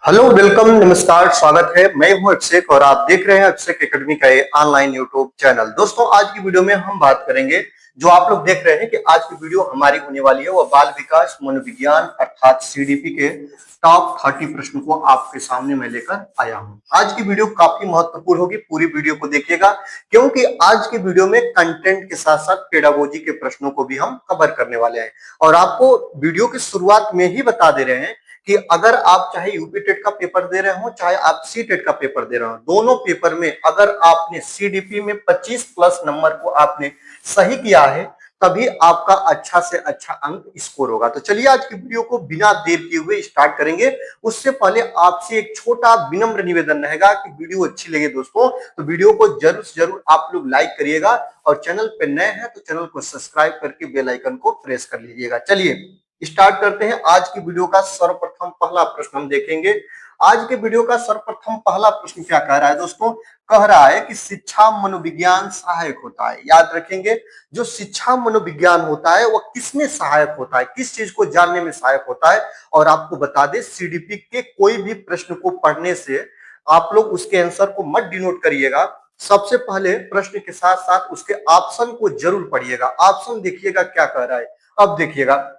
Hello, welcome, नमस्कार, स्वागत है। मैं हूं अभिषेक और आप देख रहे हैं अभिषेक एकेडमी का ये ऑनलाइन यूट्यूब चैनल। दोस्तों, आज की वीडियो में हम बात करेंगे, जो आप लोग देख रहे हैं कि आज की वीडियो हमारी होने वाली है वह बाल विकास मनोविज्ञान अर्थात सीडीपी के टॉप 30 प्रश्न को आपके सामने मैं लेकर आया हूं। आज की वीडियो काफी महत्वपूर्ण होगी, पूरी वीडियो को देखिएगा, क्योंकि आज की वीडियो में कंटेंट के साथ साथ पेडागोजी के प्रश्नों को भी हम कवर करने वाले हैं। और आपको वीडियो की शुरुआत में ही बता दे रहे हैं कि अगर आप चाहे यूपी टेट का पेपर दे रहे हो, चाहे आप सी टेट का पेपर दे रहे हो, दोनों पेपर में अगर आपने सीडीपी में 25 प्लस नंबर को आपने सही किया है, तभी आपका अच्छा से अच्छा अंक स्कोर होगा। तो चलिए आज की वीडियो को बिना देर किए हुए स्टार्ट करेंगे। उससे पहले आपसे एक छोटा विनम्र निवेदन रहेगा कि वीडियो अच्छी लगे दोस्तों, तो वीडियो को जरूर से जरूर आप लोग लाइक करिएगा और चैनल पे नए हैं तो चैनल को सब्सक्राइब करके बेल आइकन को प्रेस कर लीजिएगा। चलिए स्टार्ट करते हैं। आज की वीडियो का सर्वप्रथम पहला प्रश्न हम देखेंगे। आज के वीडियो का सर्वप्रथम पहला प्रश्न क्या कह रहा है दोस्तों? कह रहा है कि शिक्षा मनोविज्ञान सहायक होता है। याद रखेंगे, जो शिक्षा मनोविज्ञान होता है वह किसमें सहायक होता है, किस चीज को जानने में सहायक होता है। और आपको बता दें, सीडीपी के कोई भी प्रश्न को पढ़ने से आप लोग उसके आंसर को मत डिनोट करिएगा, सबसे पहले प्रश्न के साथ साथ उसके ऑप्शन को जरूर पढ़िएगा। ऑप्शन देखिएगा क्या कह रहा है। अब देखिएगा,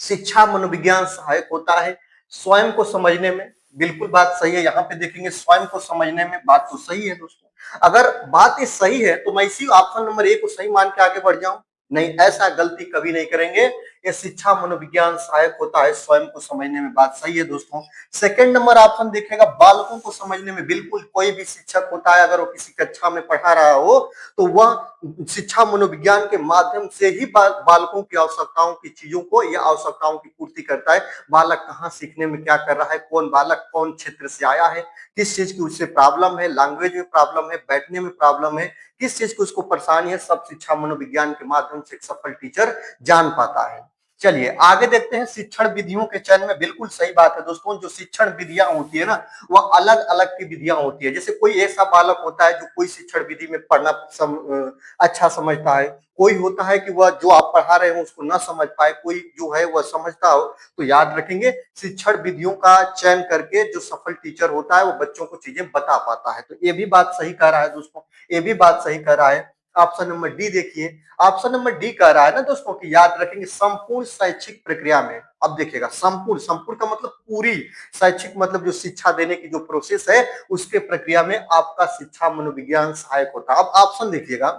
शिक्षा मनोविज्ञान सहायक होता है स्वयं को समझने में। बिल्कुल बात सही है। यहाँ पे देखेंगे स्वयं को समझने में, बात तो सही है दोस्तों। अगर बात ये सही है तो मैं इसी ऑप्शन नंबर ए को सही मान के आगे बढ़ जाऊं? नहीं, ऐसा गलती कभी नहीं करेंगे। ये शिक्षा मनोविज्ञान सहायक होता है स्वयं को समझने में, बात सही है दोस्तों। सेकंड नंबर ऑप्शन देखिएगा, बालकों को समझने में। बिल्कुल, कोई भी शिक्षक होता है अगर वो किसी कक्षा में पढ़ा रहा हो तो वह शिक्षा मनोविज्ञान के माध्यम से ही बालकों की आवश्यकताओं की चीजों को या आवश्यकताओं की पूर्ति करता है। बालक कहाँ सीखने में क्या कर रहा है, कौन बालक कौन क्षेत्र से आया है, किस चीज की उससे प्रॉब्लम है, लैंग्वेज में प्रॉब्लम है, बैठने में प्रॉब्लम है, किस चीज की उसको परेशानी है, सब शिक्षा मनोविज्ञान के माध्यम से एक सफल टीचर जान पाता है। चलिए आगे देखते हैं शिक्षण विधियों के चयन में। बिल्कुल सही बात है दोस्तों, जो शिक्षण विधियां होती है ना, वह अलग अलग की विधियां होती है। जैसे कोई ऐसा बालक होता है जो कोई शिक्षण विधि में पढ़ना अच्छा समझता है, कोई होता है कि वह जो आप पढ़ा रहे हो उसको ना समझ पाए, कोई जो है वह समझता हो। तो याद रखेंगे, शिक्षण विधियों का चयन करके जो सफल टीचर होता है वो बच्चों को चीजें बता पाता है। तो ये भी बात सही कह रहा है दोस्तों, ये भी बात सही कह रहा है। ऑप्शन नंबर डी देखिए, ऑप्शन नंबर डी कह रहा है ना दोस्तों कि याद रखेंगे संपूर्ण शैक्षिक प्रक्रिया में। अब देखिएगा, संपूर्ण, संपूर्ण का मतलब पूरी, शैक्षिक मतलब जो शिक्षा देने की जो प्रोसेस है उसके प्रक्रिया में आपका शिक्षा मनोविज्ञान सहायक होता है। अब ऑप्शन देखिएगा,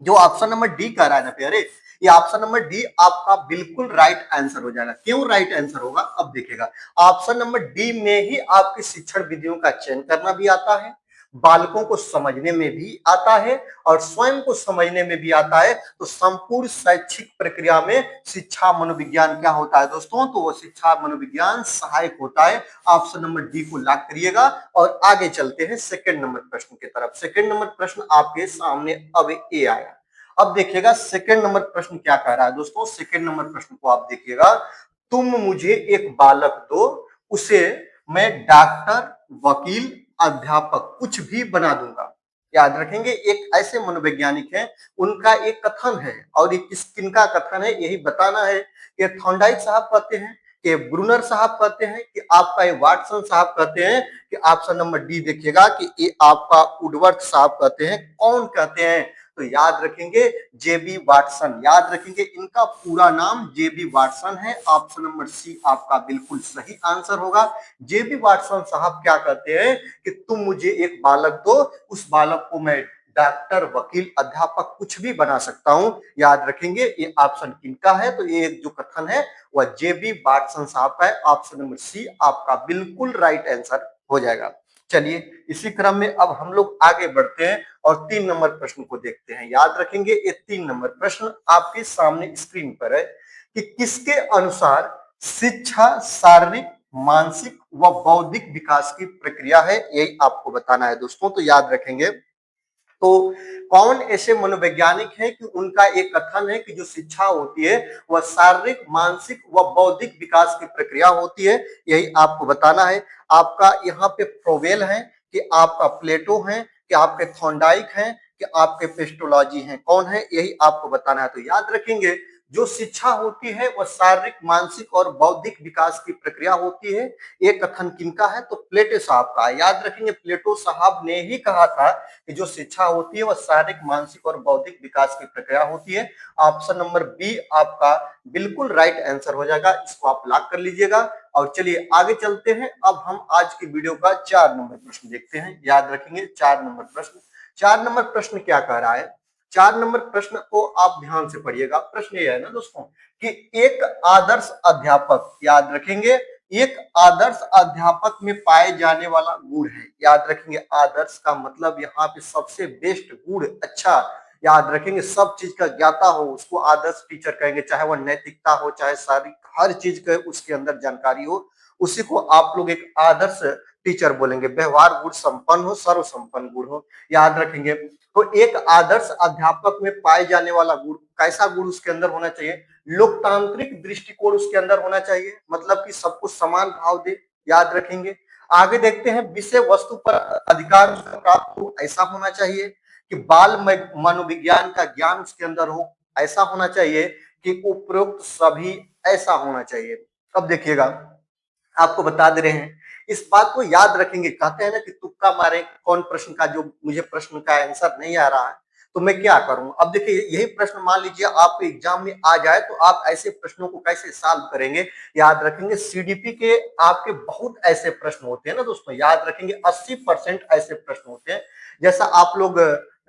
जो ऑप्शन नंबर डी कह रहा है ना प्यारे, ये ऑप्शन नंबर डी आपका बिल्कुल राइट आंसर हो जाएगा। क्यों राइट आंसर होगा? अब देखिएगा, ऑप्शन नंबर डी में ही आपकी शिक्षण विधियों का चयन करना भी आता है, बालकों को समझने में भी आता है और स्वयं को समझने में भी आता है। तो संपूर्ण शैक्षिक प्रक्रिया में शिक्षा मनोविज्ञान क्या होता है दोस्तों? तो वो शिक्षा मनोविज्ञान सहायक होता है। ऑप्शन नंबर डी को लॉक करिएगा और आगे चलते हैं सेकंड नंबर प्रश्न की तरफ। सेकंड नंबर प्रश्न आपके सामने अब ए आया। अब देखिएगा सेकंड नंबर प्रश्न क्या कह रहा है दोस्तों। सेकंड नंबर प्रश्न को आप देखिएगा, तुम मुझे एक बालक दो, उसे मैं डॉक्टर, वकील, अध्यापक कुछ भी बना दूंगा। याद रखेंगे, एक ऐसे मनोवैज्ञानिक हैं, उनका एक कथन है और ये किनका कथन है यही बताना है। ये थॉर्नडाइक साहब कहते हैं, कि ब्रूनर साहब कहते हैं, कि आपका ये वाटसन साहब कहते हैं, कि ऑप्शन नंबर डी देखिएगा कि ये आपका वुडवर्थ साहब कहते हैं। कौन कहते हैं? तो याद रखेंगे जेबी वाटसन। याद रखेंगे, इनका पूरा नाम जेबी वाटसन है। ऑप्शन नंबर सी आपका बिल्कुल सही आंसर होगा। जेबी वाटसन साहब क्या कहते हैं कि तुम मुझे एक बालक दो, उस बालक को मैं डॉक्टर, वकील, अध्यापक कुछ भी बना सकता हूं। याद रखेंगे ये ऑप्शन किनका है? तो ये जो कथन है वह जेबी वाटसन साहब का है। ऑप्शन नंबर सी आपका बिल्कुल राइट आंसर हो जाएगा। चलिए इसी क्रम में अब हम लोग आगे बढ़ते हैं और 3 नंबर प्रश्न को देखते हैं। याद रखेंगे, ये 3 नंबर प्रश्न आपके सामने स्क्रीन पर है कि किसके अनुसार शिक्षा शारीरिक, मानसिक व बौद्धिक विकास की प्रक्रिया है, यही आपको बताना है दोस्तों। तो याद रखेंगे, तो कौन ऐसे मनोवैज्ञानिक हैं कि उनका एक कथन है कि जो शिक्षा होती है वह शारीरिक, मानसिक व बौद्धिक विकास की प्रक्रिया होती है, यही आपको बताना है। आपका यहाँ पे फ्रोवेल है, कि आपका प्लेटो है, कि आपके थॉर्नडाइक हैं, कि आपके पेस्टोलॉजी हैं, कौन है यही आपको बताना है। तो याद रखेंगे, जो शिक्षा होती है वह शारीरिक, मानसिक और बौद्धिक विकास की प्रक्रिया होती है। ये कथन किनका है? तो प्लेटो साहब का। याद रखेंगे, प्लेटो साहब ने ही कहा था कि जो शिक्षा होती है वह शारीरिक, मानसिक और बौद्धिक विकास की प्रक्रिया होती है। ऑप्शन नंबर बी आपका बिल्कुल राइट आंसर हो जाएगा, इसको आप लॉक कर लीजिएगा। और चलिए आगे चलते हैं। अब हम आज की वीडियो का 4 नंबर प्रश्न देखते हैं। याद रखेंगे 4 नंबर प्रश्न। 4 नंबर प्रश्न क्या कह रहा है? 4 नंबर प्रश्न को आप ध्यान से पढ़िएगा। प्रश्न ये है ना दोस्तों कि एक आदर्श अध्यापक, याद रखेंगे, एक आदर्श अध्यापक में पाए जाने वाला गुण है। याद रखेंगे, आदर्श का मतलब यहाँ पे सबसे बेस्ट, गुण, अच्छा। याद रखेंगे, सब चीज का ज्ञाता हो उसको आदर्श टीचर कहेंगे, चाहे वह नैतिकता हो, चाहे सारी हर चीज का उसके अंदर जानकारी हो, उसी को आप लोग एक आदर्श टीचर बोलेंगे। व्यवहार गुण संपन्न हो, सर्व संपन्न गुण हो। याद रखेंगे, तो एक आदर्श अध्यापक में पाए जाने वाला गुण, कैसा गुण उसके अंदर होना चाहिए? लोकतांत्रिक दृष्टिकोण उसके अंदर होना चाहिए, मतलब कि सबको समान भाव दे। याद रखेंगे, आगे देखते हैं, विषय वस्तु पर अधिकार प्राप्त हो, ऐसा होना चाहिए। कि बाल मनोविज्ञान का ज्ञान उसके अंदर हो, ऐसा होना चाहिए। कि उपरोक्त सभी, ऐसा होना चाहिए। अब देखिएगा, आपको बता दे रहे हैं, इस बात को याद रखेंगे। कहते हैं ना कि तुक्का मारे, कौन प्रश्न का, जो मुझे प्रश्न का आंसर नहीं आ रहा है तो मैं क्या करूं। अब देखिए, यही प्रश्न मान लीजिए आपके एग्जाम में आ जाए तो आप ऐसे प्रश्नों को कैसे सॉल्व करेंगे? याद रखेंगे, सीडीपी के आपके बहुत ऐसे प्रश्न होते हैं ना दोस्तों। याद रखेंगे, 80% ऐसे प्रश्न होते हैं। जैसा आप लोग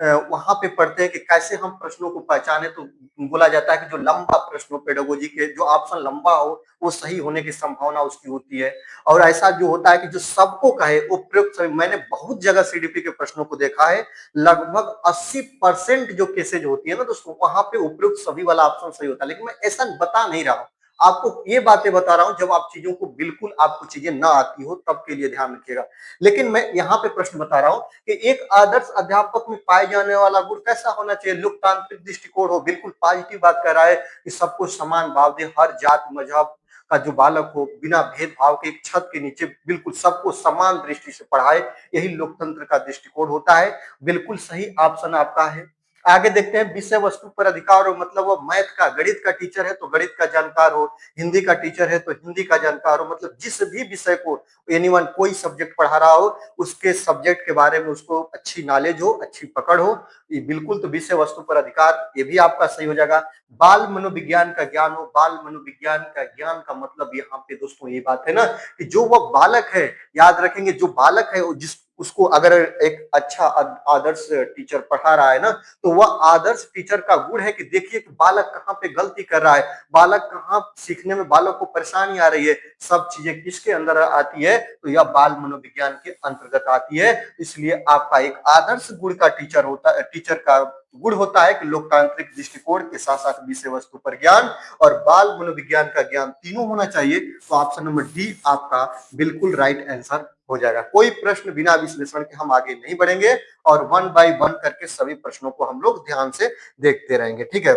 वहां पे पढ़ते हैं कि कैसे हम प्रश्नों को पहचाने, तो बोला जाता है कि जो लंबा प्रश्न हो, पेडागोजी के जो ऑप्शन लंबा हो वो सही होने की संभावना उसकी होती है। और ऐसा जो होता है कि जो सबको कहे उपयुक्त सभी, मैंने बहुत जगह सीडीपी के प्रश्नों को देखा है, लगभग 80% जो केसेज होती है ना दोस्तों, वहां पे उपयुक्त सभी वाला ऑप्शन सही होता है। लेकिन मैं ऐसा बता नहीं रहा हूं, आपको ये बातें बता रहा हूं जब आप चीजों को, बिल्कुल आपको चीजें ना आती हो तब के लिए ध्यान रखिएगा। लेकिन मैं यहाँ पे प्रश्न बता रहा हूं कि एक आदर्श अध्यापक में पाए जाने वाला गुण कैसा होना चाहिए? लोकतांत्रिक दृष्टिकोण हो, बिल्कुल पॉजिटिव बात कर रहा है कि सबको समान भाव दे, हर जात मजहब का जो बालक हो बिना भेदभाव के एक छत के नीचे बिल्कुल सबको समान दृष्टि से पढ़ाए, यही लोकतंत्र का दृष्टिकोण होता है। बिल्कुल सही ऑप्शन आपका है। आगे देखते हैं, विषय वस्तु पर अधिकार हो, मतलब वो मैथ का, गणित का टीचर है तो गणित का जानकार हो, हिंदी का टीचर है तो हिंदी का जानकार हो, मतलब जिस भी विषय को एनीवन, कोई सब्जेक्ट पढ़ा रहा हो उसके सब्जेक्ट के बारे में उसको अच्छी नॉलेज हो, अच्छी पकड़ हो, ये बिल्कुल तो विषय वस्तु पर अधिकार, ये भी आपका सही हो जाएगा। बाल मनोविज्ञान का ज्ञान हो, बाल मनोविज्ञान का ज्ञान का मतलब यहाँ पे दोस्तों ये बात है ना कि जो वह बालक है, याद रखेंगे, जो बालक है जिस उसको अगर एक अच्छा आदर्श टीचर पढ़ा रहा है ना, तो वह आदर्श टीचर का गुण है कि देखिए कि बालक कहाँ पे गलती कर रहा है, बालक कहाँ सीखने में बालक को परेशानी आ रही है, सब चीजें किसके अंदर आती है? तो यह बाल मनोविज्ञान के अंतर्गत आती है। इसलिए आपका एक आदर्श गुण का टीचर होता है, टीचर का गुण होता है कि लोकतांत्रिक दृष्टिकोण के साथ साथ विषय वस्तु पर ज्ञान और बाल मनोविज्ञान का ज्ञान, तीनों होना चाहिए। तो ऑप्शन नंबर डी आपका बिल्कुल राइट आंसर हो जाएगा। कोई प्रश्न बिना विश्लेषण के हम आगे नहीं बढ़ेंगे और 1 बाय 1 करके सभी प्रश्नों को हम लोग ध्यान से देखते रहेंगे, ठीक है।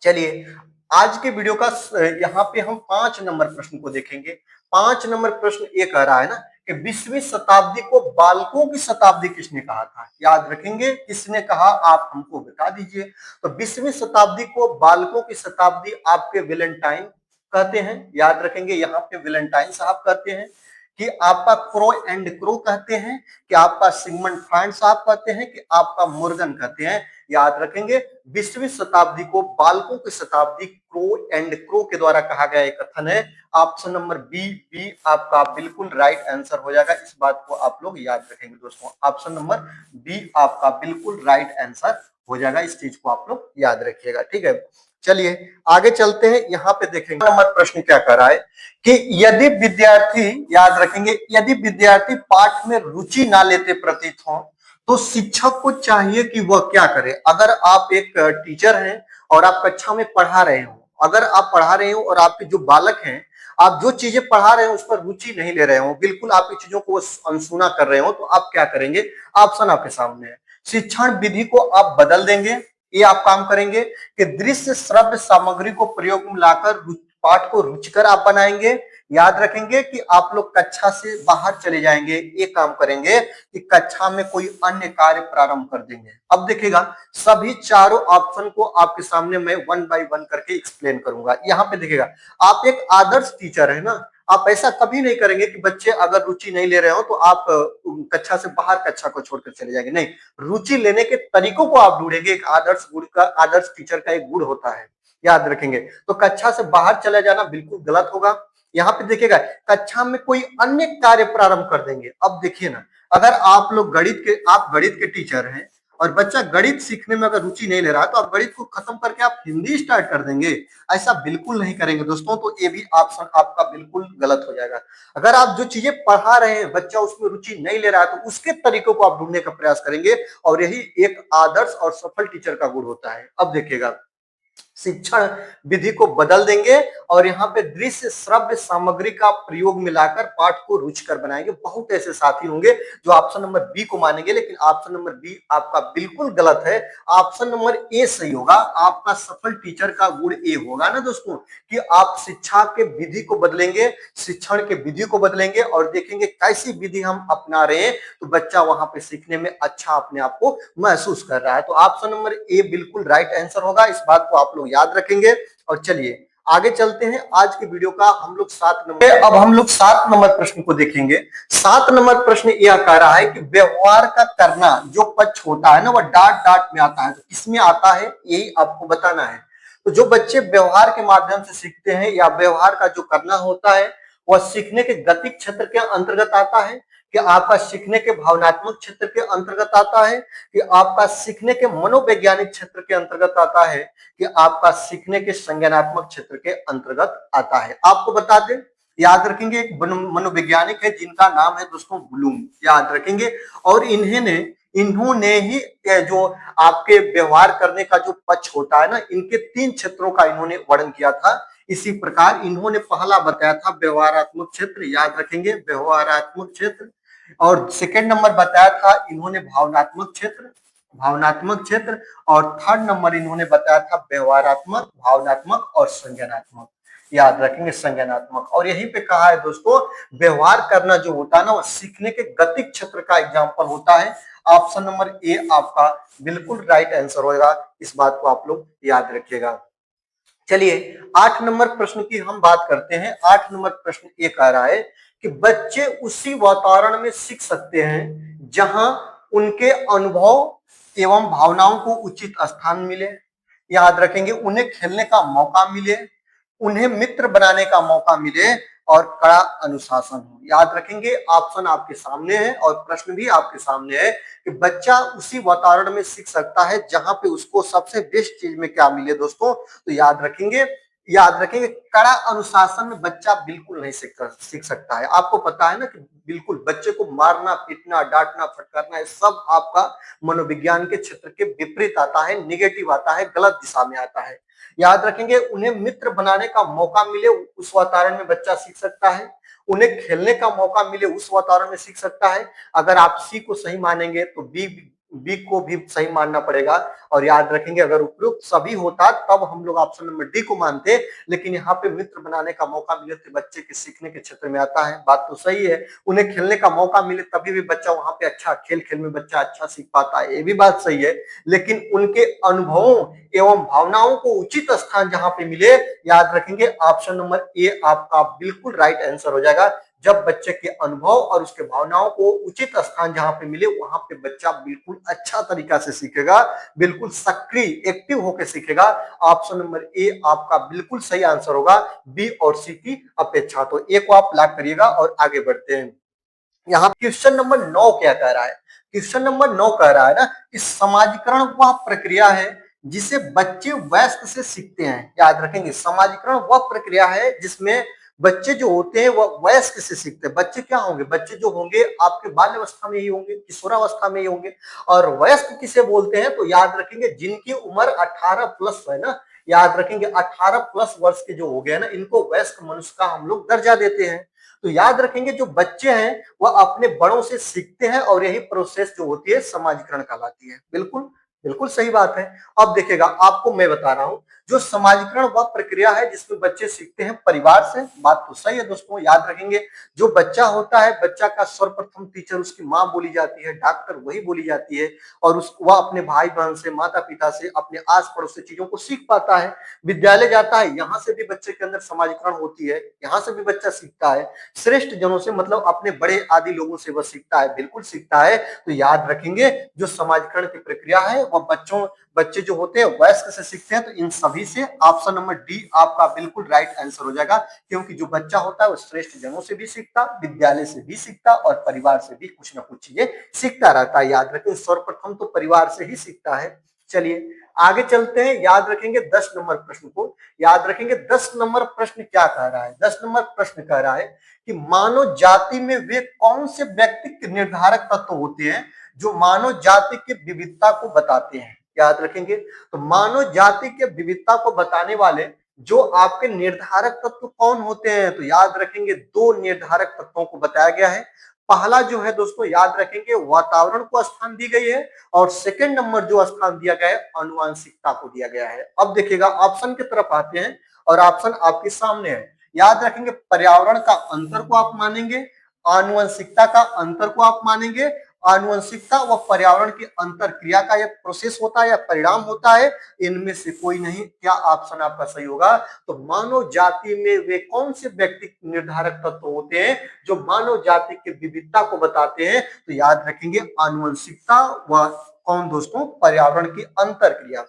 चलिए, आज के वीडियो का यहाँ पे हम 5 नंबर प्रश्न को देखेंगे। 5 नंबर प्रश्न ये कह रहा है ना कि 20वीं शताब्दी को बालकों की शताब्दी किसने कहा था? याद रखेंगे, किसने कहा, आप हमको बता दीजिए। तो 20वीं शताब्दी को बालकों की शताब्दी आपके वेलेंटाइन कहते हैं। याद रखेंगे, यहाँ पे वेलेंटाइन साहब कहते हैं, कि आपका क्रो एंड क्रो कहते हैं, कि आपका सिगमंड फ्रायड साहब कहते हैं, कि आपका मोर्गन कहते हैं। याद रखेंगे, 20वीं शताब्दी को बालकों की शताब्दी क्रो एंड क्रो के द्वारा कहा गया एक कथन है। ऑप्शन नंबर बी आपका बिल्कुल राइट आंसर हो जाएगा। इस बात को आप लोग याद रखेंगे दोस्तों, ऑप्शन नंबर बी आपका बिल्कुल राइट आंसर हो जाएगा। इस चीज को आप लोग याद रखिएगा, ठीक है। चलिए आगे चलते हैं, यहाँ पे देखेंगे नंबर प्रश्न क्या कर रहा है कि यदि विद्यार्थी, याद रखेंगे, यदि विद्यार्थी पाठ में रुचि ना लेते प्रतीत हो तो शिक्षक को चाहिए कि वह क्या करे। अगर आप एक टीचर हैं और आप कक्षा में पढ़ा रहे हो, अगर आप पढ़ा रहे हो और आपके जो बालक हैं, आप जो चीजें पढ़ा रहे हो उस पर रुचि नहीं ले रहे हो, बिल्कुल आपकी चीजों को अनसुना कर रहे हो, तो आप क्या करेंगे? ऑप्शन आपके सामने है। शिक्षण विधि को आप बदल देंगे, ये आप काम करेंगे कि दृश्य श्रव्य सामग्री को प्रयोग में लाकर पाठ को रुचिकर आप बनाएंगे। याद रखेंगे कि आप लोग कक्षा से बाहर चले जाएंगे, ये काम करेंगे कि कक्षा में कोई अन्य कार्य प्रारंभ कर देंगे। अब देखिएगा, सभी चारों ऑप्शन को आपके सामने मैं वन बाय वन करके एक्सप्लेन करूंगा। यहाँ पे देखिएगा, आप एक आदर्श टीचर है ना, आप ऐसा कभी नहीं करेंगे कि बच्चे अगर रुचि नहीं ले रहे हो तो आप कक्षा से बाहर कक्षा को छोड़कर चले जाएंगे। नहीं, रुचि लेने के तरीकों को आप ढूंढेंगे। एक आदर्श टीचर का एक गुण होता है, याद रखेंगे। तो कक्षा से बाहर चला जाना बिल्कुल गलत होगा। यहाँ पे देखिएगा, कक्षा में कोई अन्य कार्य प्रारंभ कर देंगे। अब देखिए ना, अगर आप गणित के टीचर हैं और बच्चा गणित सीखने में अगर रुचि नहीं ले रहा है तो आप गणित को खत्म करके आप हिंदी स्टार्ट कर देंगे। ऐसा बिल्कुल नहीं करेंगे दोस्तों। तो ये भी ऑप्शन आपका बिल्कुल गलत हो जाएगा। अगर आप जो चीजें पढ़ा रहे हैं बच्चा उसमें रुचि नहीं ले रहा है तो उसके तरीकों को आप ढूंढने का प्रयास करेंगे, और यही एक आदर्श और सफल टीचर का गुण होता है। अब देखिएगा, शिक्षण विधि को बदल देंगे और यहाँ पे दृश्य श्रव्य सामग्री का प्रयोग मिलाकर पाठ को रुचिकर बनाएंगे। बहुत ऐसे साथी होंगे जो ऑप्शन नंबर बी को मानेंगे, लेकिन ऑप्शन नंबर बी आपका बिल्कुल गलत है। ऑप्शन नंबर ए सही होगा। आपका सफल टीचर का गुण ए होगा ना दोस्तों, कि आप शिक्षा के विधि को बदलेंगे, शिक्षण के विधि को बदलेंगे और देखेंगे कैसी विधि हम अपना रहे हैं तो बच्चा वहां पे सीखने में अच्छा अपने आप को महसूस कर रहा है। तो ऑप्शन नंबर ए बिल्कुल राइट आंसर होगा। इस बात को आप लोग याद रखेंगे। और चलिए आगे चलते हैं। आज के वीडियो का हम लोग 7 नंबर, अब हम लोग 7 नंबर प्रश्न को देखेंगे। 7 नंबर प्रश्न यह कह रहा है कि व्यवहार का करना जो पद छोटा है ना वह डाट डाट में आता है, तो किसमें आता है यही आपको बताना है। तो जो बच्चे व्यवहार के माध्यम से सीखते हैं या व्यवहार का जो करना होता है वह सीखने के गतिक क्षेत्र के अंतर्गत आता है, कि आपका सीखने के भावनात्मक क्षेत्र के अंतर्गत आता है, कि आपका सीखने के मनोवैज्ञानिक क्षेत्र के अंतर्गत आता है, कि आपका सीखने के संज्ञानात्मक क्षेत्र के अंतर्गत आता है। आपको बता दें, याद रखेंगे, एक मनोवैज्ञानिक है जिनका नाम है दोस्तों ब्लूम, याद रखेंगे। और इन्होंने ही जो आपके व्यवहार करने का जो पक्ष होता है ना, इनके 3 क्षेत्रों का इन्होंने वर्णन किया था। इसी प्रकार इन्होंने पहला बताया था व्यवहारात्मक क्षेत्र, याद रखेंगे व्यवहारात्मक क्षेत्र। और सेकंड नंबर बताया था इन्होंने भावनात्मक क्षेत्र। और थर्ड नंबर इन्होंने बताया था व्यवहारात्मक, भावनात्मक और संज्ञानात्मक, याद रखेंगे संज्ञानात्मक। और यहीं पे कहा है दोस्तों, व्यवहार करना जो होता है ना वो सीखने के गतिक क्षेत्र का एग्जाम्पल होता है। ऑप्शन नंबर ए आपका बिल्कुल राइट आंसर होगा। इस बात को आप लोग याद रखिएगा। चलिए 8 नंबर प्रश्न की हम बात करते हैं। 8 नंबर प्रश्न ये कह रहा है कि बच्चे उसी वातावरण में सीख सकते हैं जहां उनके अनुभव एवं भावनाओं को उचित स्थान मिले। याद रखेंगे, उन्हें खेलने का मौका मिले, उन्हें मित्र बनाने का मौका मिले और कड़ा अनुशासन हो। याद रखेंगे, ऑप्शन आपके सामने है और प्रश्न भी आपके सामने है कि बच्चा उसी वातावरण में सीख सकता है जहां पे उसको सबसे बेस्ट चीज में क्या मिले दोस्तों। तो याद रखेंगे कड़ा अनुशासन में बच्चा बिल्कुल नहीं सीख सकता है। आपको पता है ना कि बिल्कुल बच्चे को मारना, पीटना, डांटना, फटकारना, ये सब आपका मनोविज्ञान के क्षेत्र के विपरीत आता है, निगेटिव आता है, गलत दिशा में आता है। याद रखेंगे, उन्हें मित्र बनाने का मौका मिले उस वातावरण में बच्चा सीख सकता है, उन्हें खेलने का मौका मिले उस वातावरण में सीख सकता है। अगर आप सी को सही मानेंगे तो बी को भी सही मानना पड़ेगा। और याद रखेंगे, अगर उपयुक्त सभी होता तब हम लोग ऑप्शन नंबर डी को मानते, लेकिन यहाँ पे मित्र बनाने का मौका मिले तो बच्चे के सीखने के क्षेत्र में आता है। बात तो सही है, उन्हें खेलने का मौका मिले तभी भी बच्चा वहां पे अच्छा खेल में बच्चा अच्छा सीख पाता है, ये भी बात सही है। लेकिन उनके अनुभवों एवं भावनाओं को उचित स्थान जहां पे मिले, याद रखेंगे ऑप्शन नंबर ए आपका बिल्कुल राइट आंसर हो जाएगा। जब बच्चे के अनुभव और उसके भावनाओं को उचित स्थान जहां पे मिले वहां पे बच्चा बिल्कुल अच्छा तरीका से सीखेगा, बिल्कुल सक्रिय एक्टिव होकर सीखेगा। ऑप्शन नंबर ए आपका बिल्कुल सही आंसर होगा, बी और सी की अपेक्षा। तो ए को आप लॉक करिएगा और आगे बढ़ते हैं। यहाँ क्वेश्चन नंबर 9 क्या कह रहा है? क्वेश्चन नंबर 9 कह रहा है ना कि समाजीकरण वह प्रक्रिया है जिसे बच्चे वयस्क से सीखते हैं। याद रखेंगे, समाजीकरण वह प्रक्रिया है जिसमें बच्चे जो होते हैं वह वयस्क से सीखते हैं। बच्चे क्या होंगे? बच्चे जो होंगे आपके बाल्यावस्था में ही होंगे, किशोरावस्था में ही होंगे। और वयस्क किसे बोलते हैं? तो याद रखेंगे जिनकी उम्र 18 प्लस है ना, याद रखेंगे 18 प्लस वर्ष के जो हो गए ना, इनको वयस्क मनुष्य का हम लोग दर्जा देते हैं। तो याद रखेंगे जो बच्चे हैं वह अपने बड़ों से सीखते हैं और यही प्रोसेस जो होती है समाजीकरण कहलाती है। बिल्कुल बिल्कुल सही बात है। अब देखिएगा आपको मैं बता रहा हूं, जो समाजीकरण वह प्रक्रिया है जिसमें बच्चे सीखते हैं परिवार से। बात तो सही है दोस्तों, याद रखेंगे। जो बच्चा होता है, बच्चा का सर्वप्रथम टीचर उसकी माँ बोली जाती है, डॉक्टर वही बोली जाती है। और उस वह अपने भाई बहन से, माता पिता से, अपने आस पड़ोस से चीजों को सीख पाता है। विद्यालय जाता है, यहाँ से भी बच्चे के अंदर समाजीकरण होती है, यहाँ से भी बच्चा सीखता है। श्रेष्ठ जनों से मतलब अपने बड़े आदि लोगों से वह सीखता है, बिल्कुल सीखता है। तो याद रखेंगे, जो समाजीकरण की प्रक्रिया है वह बच्चे जो होते हैं वयस्क से सीखते हैं। तो इन सभी से ऑप्शन नंबर डी आपका बिल्कुल राइट आंसर हो जाएगा, क्योंकि जो बच्चा होता है वो श्रेष्ठ जनों से भी सीखता, विद्यालय से भी सीखता और परिवार से भी कुछ ना कुछ चीजें सीखता रहता है। याद रखें, सर्वप्रथम तो परिवार से ही सीखता है। चलिए आगे चलते हैं, याद रखेंगे 10 नंबर प्रश्न को। याद रखेंगे 10 नंबर प्रश्न क्या कह रहा है। 10 नंबर प्रश्न कह रहा है कि मानव जाति में वे कौन से व्यक्तित्व निर्धारक तत्व होते हैं जो मानव जाति की विविधता को बताते हैं। याद रखेंगे, तो मानव जाति के विविधता को बताने वाले जो आपके निर्धारक तत्व कौन होते हैं। तो याद रखेंगे, दो निर्धारक तत्वों को बताया गया है। पहला जो है दोस्तों, याद रखेंगे, वातावरण को स्थान दी गई है। और सेकंड नंबर जो स्थान दिया गया है, अनुवांशिकता को दिया गया है। अब देखिएगा ऑप्शन की तरफ आते हैं और ऑप्शन आपके सामने है। याद रखेंगे, पर्यावरण का अंतर को आप मानेंगे, आनुवंशिकता का अंतर को आप मानेंगे। आनुवंशिकता व पर्यावरण की अंतर क्रिया का एक प्रोसेस होता है या परिणाम होता है, इनमें से कोई नहीं। क्या ऑप्शन आपका सही होगा? तो मानव जाति में वे कौन से व्यक्ति निर्धारक तत्व होते हैं जो मानव जाति की विविधता को बताते हैं। तो याद रखेंगे, आनुवंशिकता व कौन दोस्तों, पर्यावरण की अंतर क्रिया।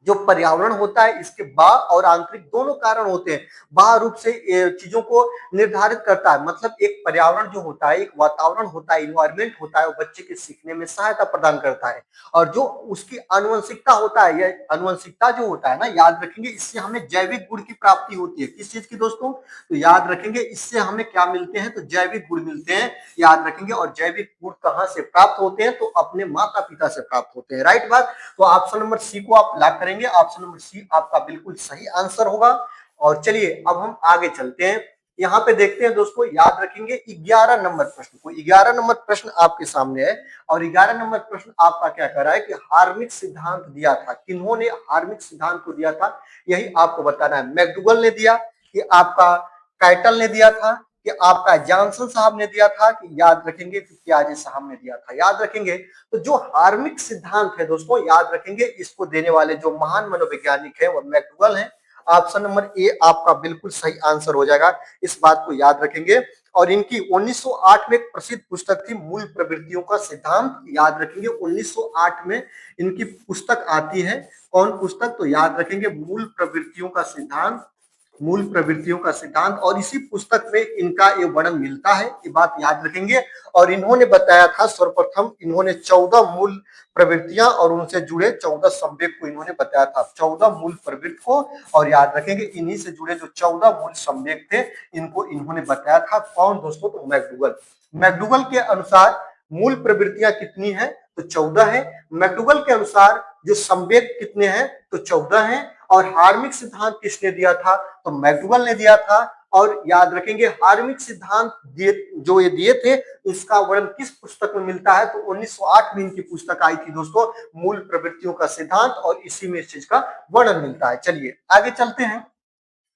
जो पर्यावरण होता है इसके बाह्य और आंतरिक दोनों कारण होते हैं। बाह्य रूप से चीजों को निर्धारित करता है, मतलब एक पर्यावरण जो होता है, एक वातावरण होता है, इन्वायरमेंट होता है, वो बच्चे के सीखने में सहायता प्रदान करता है। और जो उसकी आनुवंशिकता होता है, यह आनुवंशिकता जो होता है ना, याद रखेंगे, इससे हमें जैविक गुण की प्राप्ति होती है। किस चीज की दोस्तों? तो याद रखेंगे, इससे हमें क्या मिलते हैं? तो जैविक गुण मिलते हैं। याद रखेंगे, और जैविक गुण कहाँ से प्राप्त होते हैं? तो अपने माता पिता से प्राप्त होते हैं। राइट बात। तो ऑप्शन नंबर सी को आप लॉक करेंगे। ऑप्शन नंबर सी आपका बिल्कुल सही आंसर होगा। और चलिए अब हम आगे चलते हैं। यहाँ पे देखते हैं दोस्तों, याद रखेंगे 11 नंबर प्रश्न को। 11 नंबर प्रश्न आपके सामने है और 11 नंबर प्रश्न आपका क्या कर रहा है कि हार्मिक सिद्धांत दिया था। किन्होंने हार्मिक सिद्धांत को दिया था, यही आपको बताना है। मैकडूगल ने दिया कि आपका कैटल ने दिया था कि आपका जॉनसन साहब ने दिया था, कि याद रखेंगे कि पियाजे साहब ने दिया था। याद रखेंगे, तो जो हार्मिक सिद्धांत है दोस्तों, याद रखेंगे, इसको देने वाले जो महान मनोवैज्ञानिक है वो मैकडूगल है। ऑप्शन नंबर ए आपका बिल्कुल सही आंसर हो जाएगा। इस बात को याद रखेंगे। और इनकी 1908 में एक प्रसिद्ध पुस्तक थी, मूल प्रवृत्तियों का सिद्धांत। याद रखेंगे, 1908 में इनकी पुस्तक आती है। कौन पुस्तक? तो याद रखेंगे, मूल प्रवृत्तियों का सिद्धांत। मूल प्रवृत्तियों का सिद्धांत, और इसी पुस्तक में इनका ये वर्णन मिलता है, ये बात याद रखेंगे। और इन्होंने बताया था, सर्वप्रथम इन्होंने 14 मूल प्रवृत्तियां और उनसे जुड़े 14 संवेग को इन्होंने बताया था, 14 मूल प्रवृत्ति को। और याद रखेंगे, इन्हीं से जुड़े जो 14 मूल संवेग थे, इनको इन्होंने बताया था। कौन दोस्तों? तो मैकडूगल। मैकडूगल के अनुसार मूल प्रवृत्तियां कितनी है? तो 14 है। मैकडूगल के अनुसार जो संवेग कितने हैं? तो 14 हैं। और हार्मिक सिद्धांत किसने दिया था? तो मैकडूगल ने दिया था। और याद रखेंगे, हार्मिक सिद्धांत दिए जो ये दिए थे, इसका वर्णन किस पुस्तक में मिलता है? तो 1908 में इनकी पुस्तक आई थी दोस्तों, मूल प्रवृत्तियों का सिद्धांत, और इसी में इस चीज का वर्णन मिलता है। चलिए आगे चलते हैं।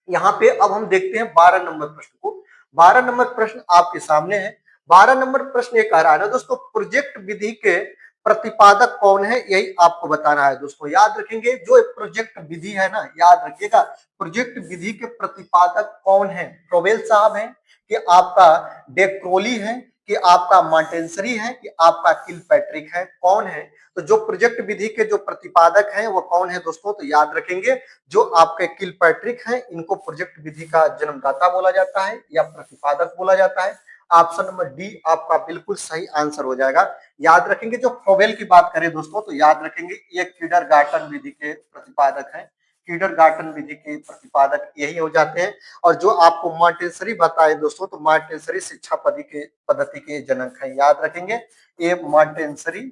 यहाँ पे अब हम देखते हैं 12 नंबर प्रश्न को। 12 नंबर प्रश्न आपके सामने है। 12 नंबर प्रश्न ये कह रहा है ना दोस्तों, प्रोजेक्ट विधि के प्रतिपादक कौन है, यही आपको बताना है दोस्तों। याद रखेंगे, जो प्रोजेक्ट विधि है ना, याद रखिएगा, प्रोजेक्ट विधि के प्रतिपादक कौन है? फ्रोबेल साहब हैं, कि आपका डेक्रोली है, कि आपका मॉन्टेसरी है, कि आपका किलपैट्रिक है? कौन है? तो जो प्रोजेक्ट विधि के जो प्रतिपादक हैं वो कौन है दोस्तों? तो याद रखेंगे, जो आपके किलपैट्रिक हैं, इनको प्रोजेक्ट विधि का जन्मदाता बोला जाता है या प्रतिपादक बोला जाता है। ऑप्शन नंबर डी आपका बिल्कुल सही आंसर हो जाएगा। याद रखेंगे, जो फ्रोबेल की बात करें दोस्तों, तो याद रखेंगे ये कीडरगार्टन विधि के प्रतिपादक हैं। कीडरगार्टन विधि के प्रतिपादक यही हो जाते हैं। और जो आपको मॉन्टेसरी बताए दोस्तों, तो मॉन्टेसरी शिक्षा पद्धति के जनक हैं। याद रखेंगे, ये मॉन्टेसरी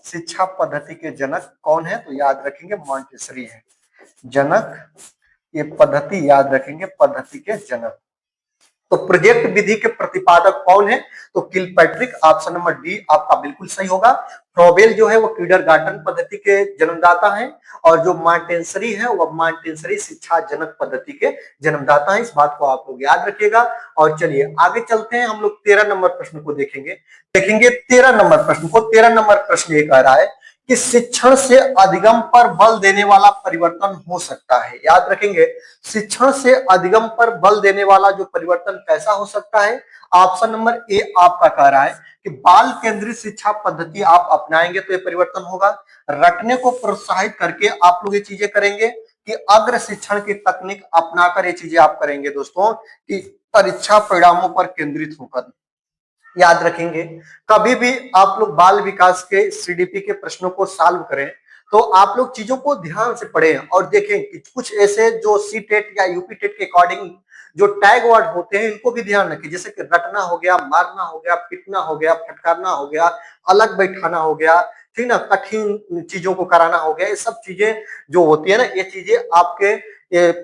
शिक्षा पद्धति के जनक कौन है? तो याद रखेंगे, मॉन्टेसरी है जनक। ये पद्धति याद रखेंगे, पद्धति के जनक। तो प्रोजेक्ट विधि के प्रतिपादक कौन है? तो किलपैट्रिक, ऑप्शन नंबर डी आपका बिल्कुल सही होगा। फ्रोबेल जो है वो किंडरगार्टन पद्धति के जन्मदाता हैं और जो मॉन्टेसरी है वो मॉन्टेसरी शिक्षा जनक पद्धति के जन्मदाता हैं। इस बात को आप लोग याद रखिएगा। और चलिए आगे चलते हैं, हम लोग 13 नंबर प्रश्न को देखेंगे 13 नंबर प्रश्न को। 13 नंबर प्रश्न ये कह रहा है कि शिक्षण से अधिगम पर बल देने वाला परिवर्तन हो सकता है। याद रखेंगे, शिक्षण से अधिगम पर बल देने वाला जो परिवर्तन कैसा हो सकता है? ऑप्शन नंबर ए आपका कह रहा है कि बाल केंद्रित शिक्षा पद्धति आप अपनाएंगे तो ये परिवर्तन होगा। रटने को प्रोत्साहित करके आप लोग ये चीजें करेंगे कि अग्र शिक्षण की तकनीक अपनाकर ये चीजें आप करेंगे दोस्तों, कि परीक्षा परिणामों पर केंद्रित होकर। याद रखेंगे, कभी भी आप लोग बाल विकास के सीडीपी के प्रश्नों को सॉल्व करें तो आप लोग चीजों को ध्यान से पढ़ें और देखें कि कुछ ऐसे जो सी टेट या यूपी टेट के अकॉर्डिंग जो टैग वर्ड होते हैं इनको भी ध्यान रखें, जैसे कि रटना हो गया, मारना हो गया, पिटना हो गया, फटकारना हो गया, अलग बैठाना हो गया, ठीक ना, कठिन चीजों को कराना हो गया। ये सब चीजें जो होती है ना, ये चीजें आपके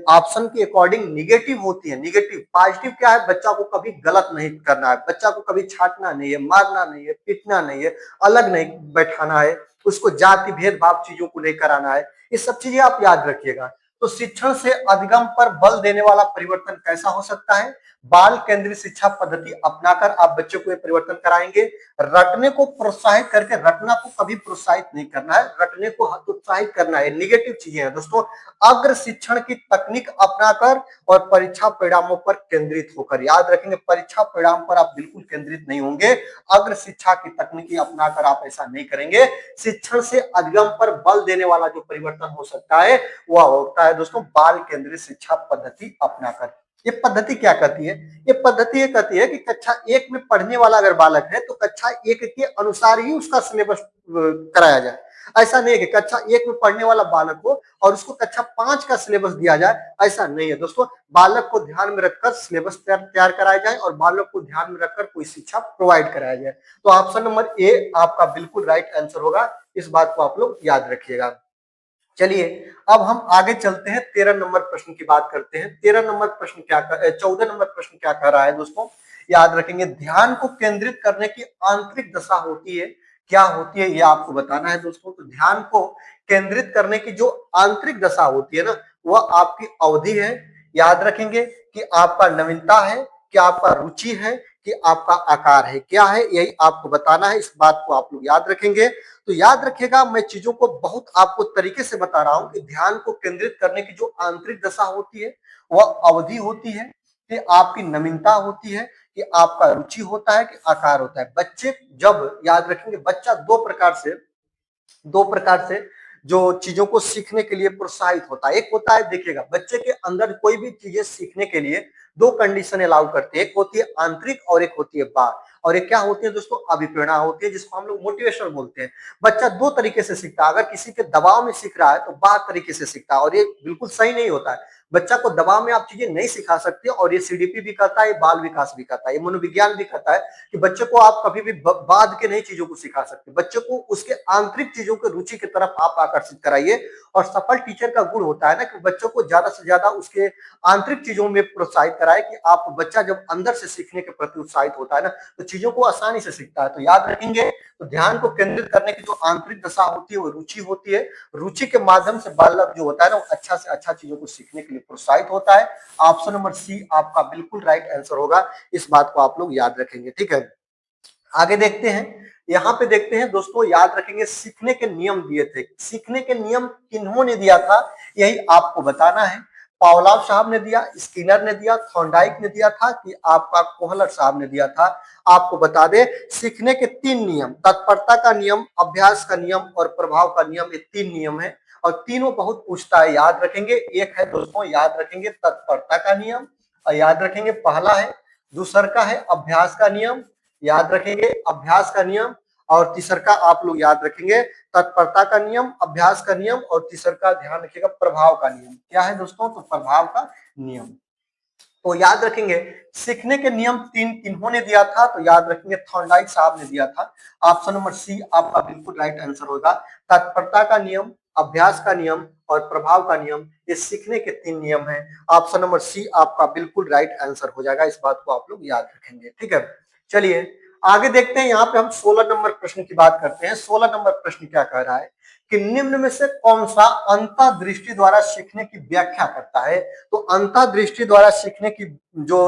ऑप्शन के अकॉर्डिंग निगेटिव होती है। निगेटिव, पॉजिटिव क्या है? बच्चा को कभी गलत नहीं करना है, बच्चा को कभी छाटना नहीं है, मारना नहीं है, पीटना नहीं है, अलग नहीं बैठाना है, उसको जाति भेदभाव चीजों को नहीं कराना है। ये सब चीजें आप याद रखिएगा। तो शिक्षण से अधिगम पर बल देने वाला परिवर्तन कैसा हो सकता है? बाल केंद्रित शिक्षा पद्धति अपनाकर आप बच्चों को ये परिवर्तन कराएंगे। रटने को प्रोत्साहित करके, रटना को कभी प्रोत्साहित नहीं करना है, रटने को हतोत्साहित करना है, निगेटिव चीजें हैं दोस्तों। अग्र शिक्षण की तकनीक अपनाकर और परीक्षा परिणामों पर केंद्रित होकर। याद रखेंगे, परीक्षा परिणाम पर आप बिल्कुल केंद्रित नहीं होंगे, अग्र शिक्षा की तकनीकी अपनाकर आप ऐसा नहीं करेंगे। शिक्षण से अधिगम पर बल देने वाला जो परिवर्तन हो सकता है वह होता है दोस्तों बाल केंद्रित शिक्षा पद्धति अपनाकर। ये पद्धति क्या कहती है? ये पद्धति ये कहती है कि कक्षा 1 में पढ़ने वाला अगर बालक है तो कक्षा 1 के अनुसार ही उसका सिलेबस कराया जाए। ऐसा नहीं है कि कक्षा 1 में पढ़ने वाला बालक हो और उसको कक्षा 5 का सिलेबस दिया जाए, ऐसा नहीं है दोस्तों। बालक को ध्यान में रखकर सिलेबस तैयार कराया जाए और बालक को ध्यान में रखकर कोई शिक्षा प्रोवाइड कराया जाए। तो ऑप्शन नंबर ए आपका बिल्कुल राइट आंसर होगा। इस बात को आप लोग याद रखिएगा। चलिए अब हम आगे चलते हैं, 13 नंबर प्रश्न की बात करते हैं। 13 नंबर प्रश्न 14 नंबर प्रश्न क्या कह रहा है दोस्तों? याद रखेंगे, ध्यान को केंद्रित करने की आंतरिक दशा होती है, क्या होती है ये आपको बताना है दोस्तों। तो ध्यान को केंद्रित करने की जो आंतरिक दशा होती है ना, वह आपकी अवधि है। याद रखेंगे कि आपका नवीनता है, कि आपका रुचि है, कि आपका आकार है, क्या है यही आपको बताना है। इस बात को आप लोग याद रखेंगे। तो याद रखिएगा, मैं चीजों को बहुत आपको तरीके से बता रहा हूं कि ध्यान को केंद्रित करने की जो आंतरिक दशा होती है वह अवधि होती है, कि आपकी नवीनता होती है, कि आपका रुचि होता है, कि आकार होता है। बच्चे जब, याद रखेंगे, बच्चा दो प्रकार से जो चीजों को सीखने के लिए प्रोत्साहित होता है। एक होता है, देखिएगा, बच्चे के अंदर कोई भी चीजें सीखने के लिए दो कंडीशन अलाउ करते हैं, एक होती है आंतरिक और एक होती है बाह्य। और ये क्या होती है दोस्तों? अभिप्रेरणा होती है, जिसको हम लोग मोटिवेशन बोलते हैं। बच्चा दो तरीके से सीखता है, अगर किसी के दबाव में सीख रहा है तो बाह्य तरीके से सीखता है और ये बिल्कुल सही नहीं होता है। बच्चा को दबाव में आप चीजें नहीं सिखा सकते और ये सीडीपी भी कहता है, बाल विकास भी कहता है, ये मनोविज्ञान भी कहता है कि बच्चे को आप कभी भी बाध के नहीं चीजों को सिखा सकते। बच्चे को उसके आंतरिक चीजों के रुचि की तरफ आप आकर्षित कराइए। और सफल टीचर का गुण होता है ना कि बच्चों को ज्यादा से ज्यादा उसके आंतरिक चीजों में प्रोत्साहित कराए, कि आप बच्चा जब अंदर से सीखने के प्रति उत्साहित होता है ना तो चीजों को आसानी से सीखता है। तो याद रखेंगे, तो ध्यान को केंद्रित करने की जो आंतरिक दशा होती है वो रुचि होती है। रुचि के माध्यम से बालक जो होता है ना वो अच्छा से अच्छा चीजों को सीखने के लिए प्रोत्साहित होता है। ऑप्शन नंबर सी आपका बिल्कुल राइट आंसर होगा। इस बात को आप लोग याद रखेंगे, ठीक है। आगे देखते हैं, यहाँ पे देखते हैं दोस्तों, याद रखेंगे, सीखने के नियम दिए थे। सीखने के नियम किन्होंने दिया था यही आपको बताना है। पावलोव साहब ने दिया, स्किनर ने दिया, थॉर्नडाइक ने दिया था, कि आपका कोहलर साहब ने दिया था। आपको बता दे, सीखने के 3 नियम, तत्परता का नियम, अभ्यास का नियम और प्रभाव का नियम, ये 3 नियम है और तीनों बहुत पूछता है। याद रखेंगे, एक है दोस्तों, याद रखेंगे तत्परता का नियम, और याद रखेंगे पहला है, दूसर का है अभ्यास का नियम, याद रखेंगे अभ्यास का नियम, और तीसर का आप लोग याद रखेंगे तत्परता का नियम, अभ्यास का नियम, और तीसर का ध्यान रखिएगा प्रभाव का नियम। क्या है दोस्तों? तो प्रभाव का नियम। तो याद रखेंगे, सीखने के नियम 3 किन्होंने दिया था? तो याद रखेंगे थॉर्नडाइक साहब ने दिया था। ऑप्शन नंबर सी आपका बिल्कुल राइट आंसर होगा। तत्परता का नियम, अभ्यास का नियम और प्रभाव का नियम, ये सीखने के 3 नियम हैं। ऑप्शन नंबर सी आपका बिल्कुल राइट आंसर हो जाएगा, इस बात को आप लोग याद रखेंगे। ठीक है, चलिए आगे देखते हैं। यहाँ पे हम 16 नंबर प्रश्न की बात करते हैं। 16 नंबर प्रश्न क्या कह रहा है कि निम्न में से कौन सा अंतःदृष्टि द्वारा सीखने की व्याख्या करता है। तो अंतःदृष्टि द्वारा सीखने की जो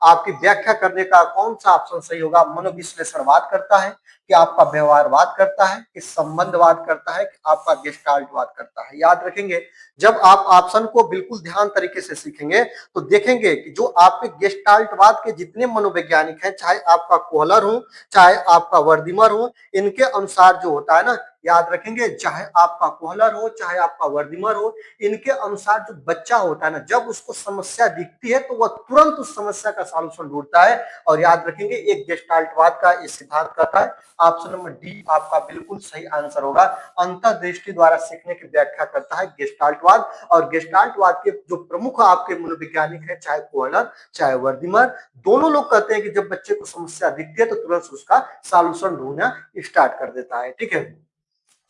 आपकी व्याख्या करने का कौन सा ऑप्शन सही होगा। मनोविश्लेषणवाद करता है कि आपका व्यवहारवाद करता है कि संबंधवाद करता है कि आपका गेस्टाल्टवाद करता है। याद रखेंगे, जब आप ऑप्शन को बिल्कुल ध्यान तरीके से सीखेंगे तो देखेंगे कि जो आपके गेस्टाल्टवाद के जितने मनोवैज्ञानिक हैं, चाहे आपका कोहलर हो चाहे आपका वर्दीमर हो, इनके अनुसार जो होता है ना, याद रखेंगे, चाहे आपका कोहलर हो चाहे आपका वर्दीमर हो, इनके अनुसार जो बच्चा होता है ना, जब उसको समस्या दिखती है तो वह तुरंत उस समस्या का सॉल्यूशन ढूंढता है। और याद रखेंगे एक गेस्टाल्टवाद का ये सिद्धांत कहता है। ऑप्शन नंबर डी आपका बिल्कुल सही आंसर होगा। अंतर्दृष्टि द्वारा सीखने की व्याख्या करता है गेस्टाल्टवाद। और गेस्टाल्टवाद के जो प्रमुख आपके मनोवैज्ञानिक है, चाहे कोहलर चाहे वर्दीमर, दोनों लोग कहते हैं कि जब बच्चे को समस्या दिखती है तो तुरंत उसका सॉल्यूशन ढूंढना स्टार्ट कर देता है। ठीक है,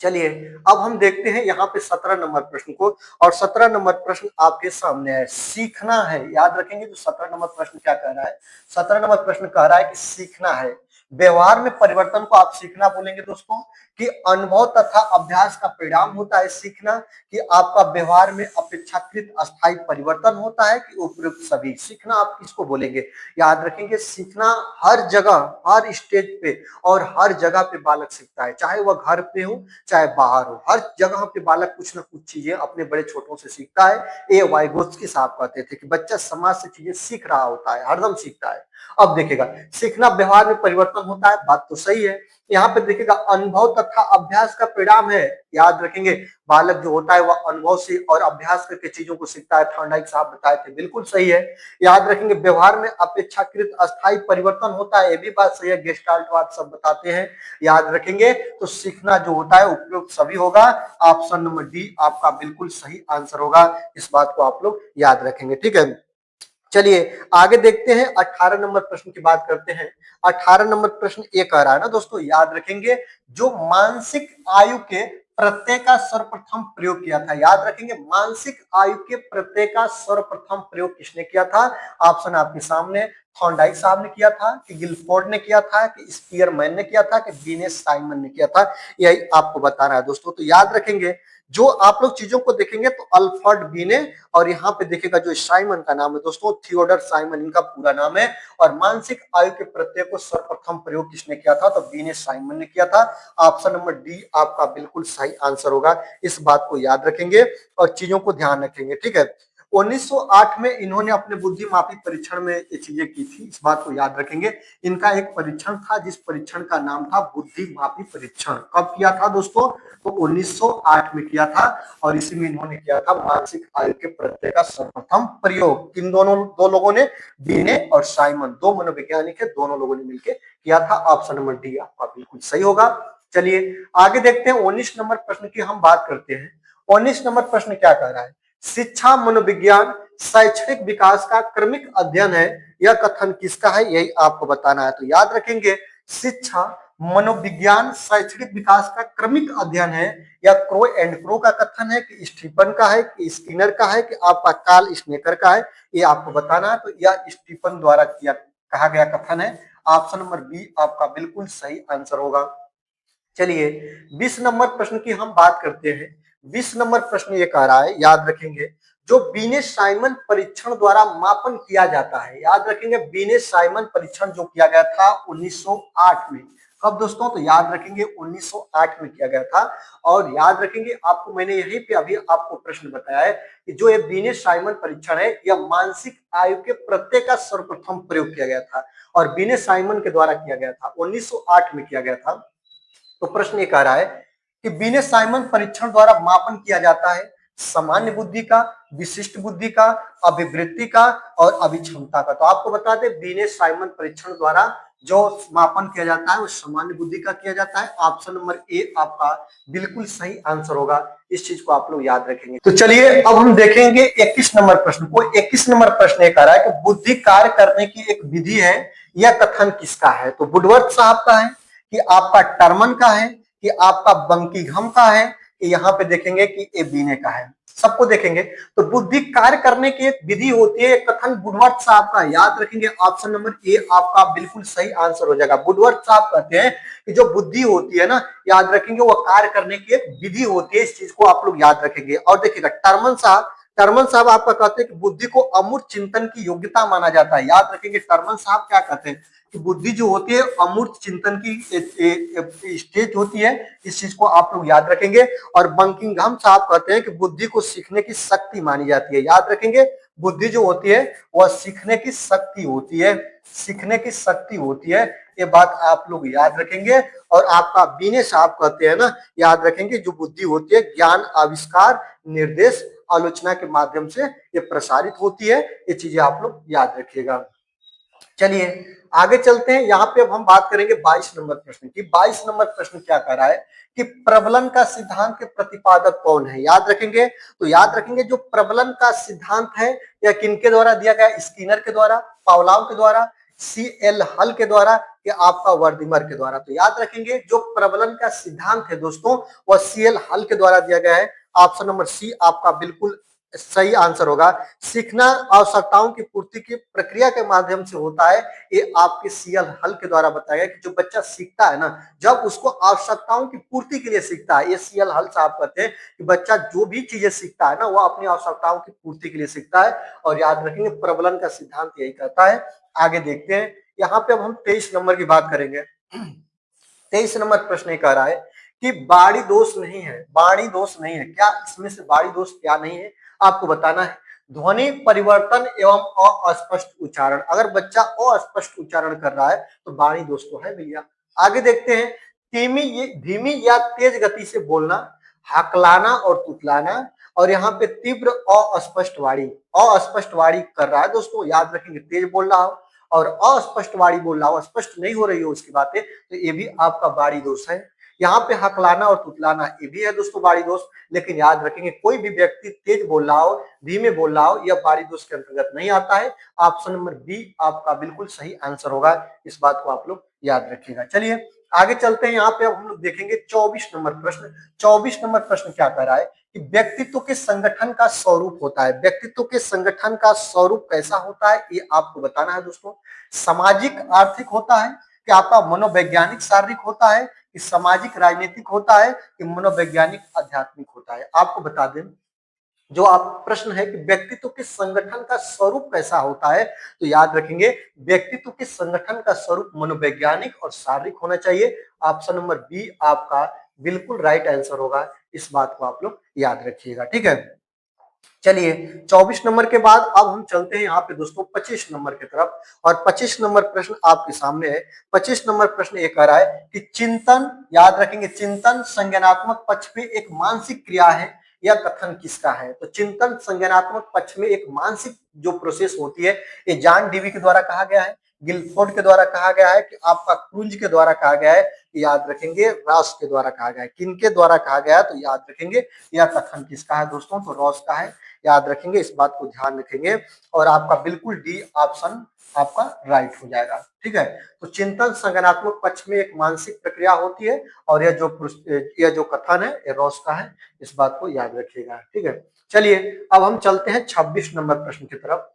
चलिए अब हम देखते हैं यहाँ पे 17 नंबर प्रश्न को। और 17 नंबर प्रश्न आपके सामने है, सीखना है। याद रखेंगे जो 17 नंबर प्रश्न क्या कह रहा है। 17 नंबर प्रश्न कह रहा है कि सीखना है। व्यवहार में परिवर्तन को आप सीखना बोलेंगे दोस्तों, कि अनुभव तथा अभ्यास का परिणाम होता है सीखना, कि आपका व्यवहार में अपेक्षाकृत अस्थायी परिवर्तन होता है, कि उपयुक्त सभी। सीखना आप किसको बोलेंगे। याद रखेंगे सीखना हर जगह, हर स्टेज पे और हर जगह पे बालक सीखता है, चाहे वह घर पे हो चाहे बाहर हो। हर जगह पे बालक कुछ ना कुछ चीजें अपने बड़े छोटों से सीखता है। ये वाइगोत्स्की साहब कहते थे कि बच्चा समाज से चीजें सीख रहा होता है, हरदम सीखता है। अब देखिएगा, सीखना व्यवहार में परिवर्तन होता है, बात तो सही है। यहाँ पे देखिएगा अनुभव तथा अभ्यास का परिणाम है। याद रखेंगे बालक जो होता है वह अनुभव से और अभ्यास करके चीजों को सीखता है, थॉर्नडाइक साहब बताए थे, बिल्कुल सही है। याद रखेंगे व्यवहार में अपेक्षाकृत अस्थायी परिवर्तन होता है, ये भी बात सही है, गेस्टाल्टवाद सब बताते हैं। याद रखेंगे तो सीखना जो होता है उपयुक्त सभी होगा। ऑप्शन नंबर डी आपका बिल्कुल सही आंसर होगा, इस बात को आप लोग याद रखेंगे। ठीक है, चलिए आगे देखते हैं। 18 नंबर प्रश्न की बात करते हैं। 18 नंबर प्रश्न ये कह रहा है ना दोस्तों, याद रखेंगे जो मानसिक आयु के प्रत्यय का सर्वप्रथम प्रयोग किया था। याद रखेंगे मानसिक आयु के प्रत्यय का सर्वप्रथम प्रयोग किसने किया था। ऑप्शन आपके सामने, थॉर्नडाइक साहब ने किया था, कि गिलफोर्ड ने किया था, कि स्पीयरमैन ने किया था, कि बीनेस साइमन ने किया था। यही आपको बताना है दोस्तों। तो याद रखेंगे जो आप लोग चीजों को देखेंगे तो अल्फ्रेड बीने, और यहाँ पे देखेगा जो साइमन का नाम है दोस्तों, थियोडर साइमन इनका पूरा नाम है। और मानसिक आयु के प्रत्यय को सर्वप्रथम प्रयोग किसने किया था, तो बीने साइमन ने किया था। ऑप्शन नंबर डी आपका बिल्कुल सही आंसर होगा, इस बात को याद रखेंगे और चीजों को ध्यान रखेंगे। ठीक है, 1908 में इन्होंने अपने बुद्धिमापी परीक्षण में ये चीजें की थी, इस बात को याद रखेंगे। इनका एक परीक्षण था जिस परीक्षण का नाम था बुद्धिमापी परीक्षण। कब किया था दोस्तों, तो 1908 में किया था। और इसी में इन्होंने किया था मानसिक आयु के प्रत्यय का सर्वप्रथम प्रयोग। किन दोनों दो लोगों ने, बीने और साइमन, दो मनोवैज्ञानिक है, दोनों लोगों ने मिलकर किया था। ऑप्शन नंबर डी आपका बिल्कुल सही होगा। चलिए आगे देखते हैं। 19 नंबर प्रश्न की हम बात करते हैं। 19 नंबर प्रश्न क्या कह रहा है, शिक्षा मनोविज्ञान शैक्षणिक विकास का क्रमिक अध्ययन है, यह कथन किसका है, यही आपको बताना है। तो याद रखेंगे शिक्षा मनोविज्ञान शैक्षणिक विकास का क्रमिक अध्ययन है, या क्रो एंड क्रो का कथन है, कि स्टीफन का है, कि स्किनर का है, कि आपका कार्ल स्नेकर का है, ये आपको बताना है। तो यह स्टीफन द्वारा किया कहा गया कथन है। ऑप्शन नंबर बी आपका बिल्कुल सही आंसर होगा। चलिए 20 नंबर प्रश्न की हम बात करते हैं। 20 नंबर प्रश्न ये कह रहा है, याद रखेंगे जो बीने साइमन परीक्षण द्वारा मापन किया जाता है। याद रखेंगे बीने साइमन परीक्षण जो किया गया था 1908 में। कब दोस्तों, तो याद रखेंगे 1908 में किया गया था। और याद रखेंगे आपको मैंने यहीं पे अभी आपको प्रश्न बताया है कि जो ये बीने साइमन परीक्षण है यह मानसिक आयु के प्रत्यय का सर्वप्रथम प्रयोग किया गया था और बीने साइमन के द्वारा किया गया था, 1908 में किया गया था। तो प्रश्न ये कह रहा है कि बीने साइमन परीक्षण द्वारा मापन किया जाता है सामान्य बुद्धि का, विशिष्ट बुद्धि का, अभिवृत्ति का और अभिक्षमता का। तो आपको बता दें बीने साइमन परीक्षण द्वारा जो मापन किया जाता है वो सामान्य बुद्धि का किया जाता है। ऑप्शन नंबर ए आपका बिल्कुल सही आंसर होगा, इस चीज को आप लोग याद रखेंगे। तो चलिए अब हम देखेंगे 21 नंबर प्रश्न को। 21 नंबर प्रश्न ये कह रहा है कि बुद्धि कार्य करने की एक विधि है, यह कथन किसका है। तो वुडवर्थ साहब का है, कि आपका टर्मन का है, कि आपका बंकिंघम का है, कि यहाँ पे देखेंगे कि ये बीने का है, सबको देखेंगे। तो बुद्धि कार्य करने की एक विधि होती है, कथन वुडवर्थ साहब का, याद रखेंगे। ऑप्शन नंबर ए आपका बिल्कुल सही आंसर हो जाएगा। वुडवर्थ साहब कहते हैं कि जो बुद्धि होती है ना, याद रखेंगे, वो कार्य करने की एक विधि होती है। इस चीज को आप लोग याद रखेंगे। और देखिएगा टर्मन साहब आपका कहते हैं कि बुद्धि को अमूर्त चिंतन की योग्यता माना जाता है। याद रखेंगे टर्मन साहब क्या कहते हैं कि बुद्धि जो होती है अमूर्त चिंतन की स्टेज होती है। इस चीज को आप लोग याद रखेंगे। और बंकिंघम साहब कहते हैं कि बुद्धि को सीखने की शक्ति मानी जाती है। याद रखेंगे बुद्धि जो होती है वह सीखने की शक्ति होती है, सीखने की शक्ति होती है। ये बात आप लोग याद रखेंगे। और आपका बीने साहब कहते हैं ना, याद रखेंगे, जो बुद्धि होती है ज्ञान, आविष्कार, निर्देश, आलोचना के माध्यम से ये प्रसारित होती है। ये चीजें आप लोग याद रखिएगा। चलिए आगे चलते हैं। यहाँ पे अब हम बात करेंगे 22 नंबर प्रश्न की। 22 नंबर प्रश्न क्या कह रहा है कि प्रबलन का सिद्धांत के प्रतिपादक कौन है। याद रखेंगे, तो याद रखेंगे जो प्रबलन का सिद्धांत है यह किनके द्वारा दिया गया, स्किनर के द्वारा, पावलाव के द्वारा, CL हल के द्वारा, या आपका वर्दिमर के द्वारा। तो याद रखेंगे जो प्रबलन का सिद्धांत है दोस्तों वह CL हल के द्वारा दिया गया है। ऑप्शन नंबर सी आपका बिल्कुल सही आंसर होगा। सीखना आवश्यकताओं की पूर्ति की प्रक्रिया के माध्यम से होता है। ये आपके CL हल के द्वारा बताया गया कि जो बच्चा सीखता है ना, जब उसको आवश्यकताओं की पूर्ति के लिए सीखता है, ये CL हल साहब कहते हैं कि बच्चा जो भी चीजें सीखता है ना वो अपनी आवश्यकताओं की पूर्ति के लिए सीखता है। और याद रखेंगे प्रबलन का सिद्धांत यही कहता है। आगे देखते हैं। यहाँ पे अब हम 23 नंबर की बात करेंगे। 23 नंबर प्रश्न कह रहा है कि बाड़ी दोष नहीं है। बाड़ी दोष नहीं है, क्या इसमें से बाड़ी दोष क्या नहीं है आपको बताना है। ध्वनि परिवर्तन एवं अस्पष्ट उच्चारण, अगर बच्चा अस्पष्ट उच्चारण कर रहा है तो बाणी दोष तो है भैया। आगे देखते हैं। धीमी या तेज गति से बोलना, हकलाना और तुतलाना, और यहाँ पे तीव्र अस्पष्ट वाणी कर रहा है दोस्तों। याद रखेंगे तेज बोल रहा हो और अस्पष्ट वाणी बोल रहा हो, स्पष्ट नहीं हो रही हो उसकी बातें, तो ये भी आपका बाणी दोष है। यहाँ पे हकलाना और तुतलाना ये भी है दोस्तों बाणी दोष। लेकिन याद रखेंगे कोई भी व्यक्ति तेज बोल रहा हो, धीमे बोल रहा हो, यह बाणी दोष के अंतर्गत नहीं आता है। ऑप्शन नंबर बी आपका बिल्कुल सही आंसर होगा। इस बात को आप लोग याद रखिएगा। चलिए आगे चलते हैं। यहाँ पे अब हम लोग देखेंगे 24 नंबर प्रश्न। 24 नंबर प्रश्न क्या कह रहा है कि व्यक्तित्व के संगठन का स्वरूप होता है। व्यक्तित्व के संगठन का स्वरूप कैसा होता है ये आपको बताना है दोस्तों। सामाजिक आर्थिक होता है कि आपका मनोवैज्ञानिक शारीरिक होता है कि सामाजिक राजनीतिक होता है कि मनोवैज्ञानिक आध्यात्मिक होता है। आपको बता दें जो आप प्रश्न है कि व्यक्तित्व के संगठन का स्वरूप कैसा होता है, तो याद रखेंगे व्यक्तित्व के संगठन का स्वरूप मनोवैज्ञानिक और शारीरिक होना चाहिए। ऑप्शन नंबर बी आपका बिल्कुल राइट आंसर होगा। इस बात को आप लोग याद रखिएगा, ठीक है। चलिए 24 नंबर के बाद अब हम चलते हैं यहाँ पे दोस्तों 25 नंबर की तरफ। और 25 नंबर प्रश्न आपके सामने है। 25 नंबर प्रश्न ये कह रहा है कि चिंतन, याद रखेंगे चिंतन संज्ञानात्मक पक्ष में एक मानसिक क्रिया है, यह कथन किसका है। तो चिंतन संज्ञानात्मक पक्ष में एक मानसिक जो प्रोसेस होती है, ये जॉन डीवी के द्वारा कहा गया है, गिलफोर्ड के द्वारा कहा गया है, कि आपका क्रूंज के द्वारा कहा गया है, याद रखेंगे रॉस के द्वारा कहा गया है। किनके द्वारा कहा गया है तो याद रखेंगे यह कथन किसका है दोस्तों, तो रॉस का है। याद रखेंगे, इस बात को ध्यान रखेंगे। और आपका बिल्कुल डी ऑप्शन आपका राइट हो जाएगा, ठीक है। तो चिंतन संज्ञानात्मक पक्ष में एक मानसिक प्रक्रिया होती है और यह जो कथन है ये रॉस का है। इस बात को याद रखिएगा, ठीक है। चलिए अब हम चलते हैं 26 नंबर प्रश्न की तरफ।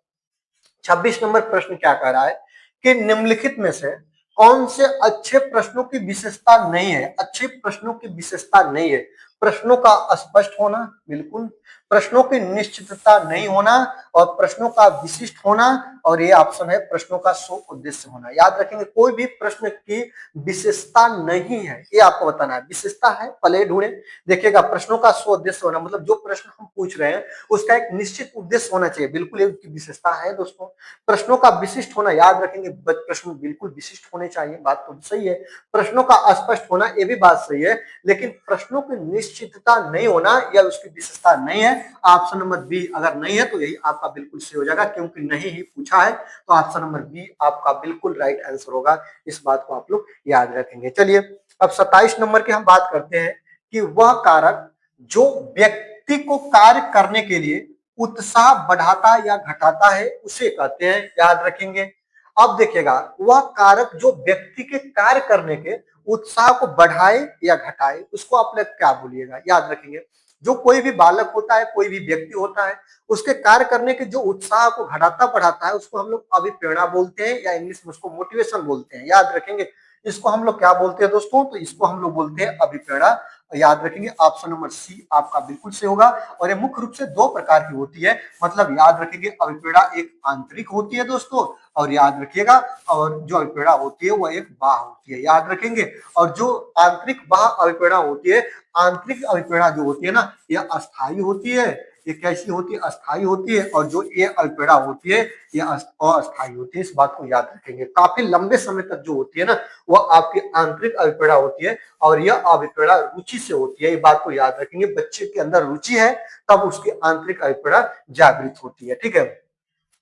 26 नंबर प्रश्न क्या कह रहा है कि निम्नलिखित में से कौन से अच्छे प्रश्नों की विशेषता नहीं है। अच्छे प्रश्नों की विशेषता नहीं है। प्रश्नों का स्पष्ट होना, बिल्कुल, प्रश्नों की निश्चितता नहीं होना, और प्रश्नों का विशिष्ट होना, और ये ऑप्शन है प्रश्नों का स्व उद्देश्य होना। याद रखेंगे कोई भी प्रश्न की विशेषता नहीं है, ये आपको बताना है। विशेषता है पहले ढूंढे, देखिएगा प्रश्नों का स्व उद्देश्य होना मतलब जो प्रश्न हम पूछ रहे हैं उसका एक निश्चित उद्देश्य होना चाहिए, बिल्कुल ये उसकी विशेषता है दोस्तों। प्रश्नों का विशिष्ट होना, याद रखेंगे प्रश्न बिल्कुल विशिष्ट होने चाहिए, बात तो सही है। प्रश्नों का स्पष्ट होना ये भी बात सही है, लेकिन प्रश्नों की निश्चितता नहीं होना यह उसकी विशेषता नहीं है। ऑप्शन नंबर बी अगर नहीं है तो यही आपका बिल्कुल सही हो जाएगा, क्योंकि नहीं ही पूछा है। तो ऑप्शन नंबर बी आपका बिल्कुल राइट आंसर होगा। इस बात को आप लोग याद रखेंगे। चलिए अब 27 नंबर की हम बात करते हैं कि वह कारक जो व्यक्ति को कार्य करने के लिए उत्साह बढ़ाता या घटाता है उसे कहते हैं। याद रखेंगे अब देखिएगा वह कारक जो व्यक्ति के कार्य करने के उत्साह को बढ़ाए या घटाए, उसको आप लोग क्या बोलिएगा, याद रखेंगे। जो कोई भी बालक होता है, कोई भी व्यक्ति होता है, उसके कार्य करने के जो उत्साह को घटाता बढ़ाता है, उसको हम लोग अभिप्रेरणा बोलते हैं, या इंग्लिश में उसको मोटिवेशन बोलते हैं, याद रखेंगे। इसको हम लोग क्या बोलते हैं दोस्तों, तो इसको हम लोग बोलते हैं अभिप्रेरणा। याद रखेंगे ऑप्शन नंबर सी आपका बिल्कुल सही होगा। और ये मुख्य रूप से दो प्रकार की होती है, मतलब याद रखेंगे अभिप्रेरणा एक आंतरिक होती है दोस्तों, और याद रखिएगा, और जो अभिप्रेरणा होती है वो एक बाह्य होती है, याद रखेंगे। और जो आंतरिक बाह्य अभिप्रेरणा होती है, आंतरिक अभिप्रेरणा जो होती है ना, यह अस्थायी होती है। ये कैसी होती है, अस्थायी होती है। और जो ये अभिप्रेरणा होती है, ये अस्थायी होती है। इस बात को याद रखेंगे। काफी लंबे समय तक जो होती है ना, वह आपकी आंतरिक अभिप्रेरणा होती है, और यह अभिप्रेरणा रुचि से होती है। ये बात को याद रखेंगे, बच्चे के अंदर रुचि है तब उसकी आंतरिक अभिप्रेरणा जागृत होती है, ठीक है।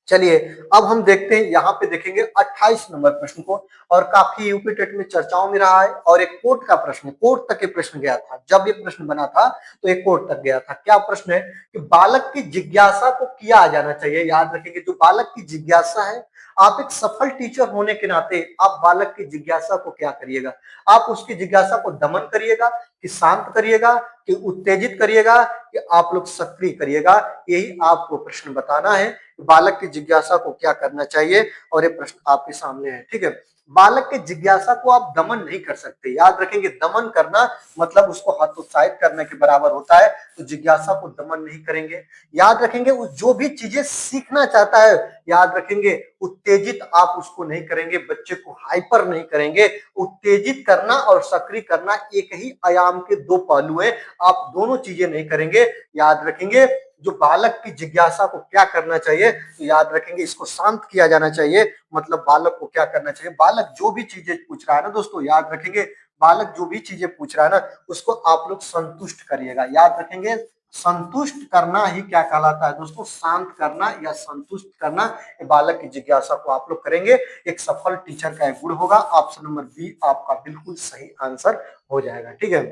चलिए अब हम देखते हैं, यहाँ पे देखेंगे 28 नंबर प्रश्न को, और काफी यूपी टेट में चर्चाओं में रहा है, और एक कोर्ट का प्रश्न है, कोर्ट तक ये प्रश्न गया था। जब ये प्रश्न बना था तो एक कोर्ट तक गया था। क्या प्रश्न है कि बालक की जिज्ञासा को किया जाना चाहिए। याद रखेंगे, जो बालक की जिज्ञासा है, आप एक सफल टीचर होने के नाते आप बालक की जिज्ञासा को क्या करिएगा, आप उसकी जिज्ञासा को दमन करिएगा, कि शांत करिएगा, कि उत्तेजित करिएगा, कि आप लोग सक्रिय करिएगा। यही आपको प्रश्न बताना है, बालक की जिज्ञासा को क्या करना चाहिए, और ये प्रश्न आपके सामने है, ठीक है। बालक की जिज्ञासा को आप दमन नहीं कर सकते। याद रखेंगे, दमन करना मतलब उसको हतोत्साहित करने के बराबर होता है, तो जिज्ञासा को दमन नहीं करेंगे। याद रखेंगे, उस जो भी चीजें सीखना चाहता है, याद रखेंगे उत्तेजित आप उसको नहीं करेंगे, बच्चे को हाइपर नहीं करेंगे। उत्तेजित करना और सक्रिय करना एक ही आयाम के दो पहलू हैं, आप दोनों चीजें नहीं करेंगे। याद रखेंगे, जो बालक की जिज्ञासा को क्या करना चाहिए, तो याद रखेंगे इसको शांत किया जाना चाहिए। मतलब बालक को क्या करना चाहिए, बालक जो भी चीजें पूछ रहा है ना दोस्तों, याद रखेंगे, बालक जो भी चीजें पूछ रहा है ना, उसको आप लोग संतुष्ट करिएगा। याद रखेंगे, संतुष्ट करना ही क्या कहलाता है दोस्तों, शांत करना या संतुष्ट करना। बालक की जिज्ञासा को आप लोग करेंगे, एक सफल टीचर का एक गुण होगा। ऑप्शन नंबर बी आपका बिल्कुल सही आंसर हो जाएगा, ठीक है।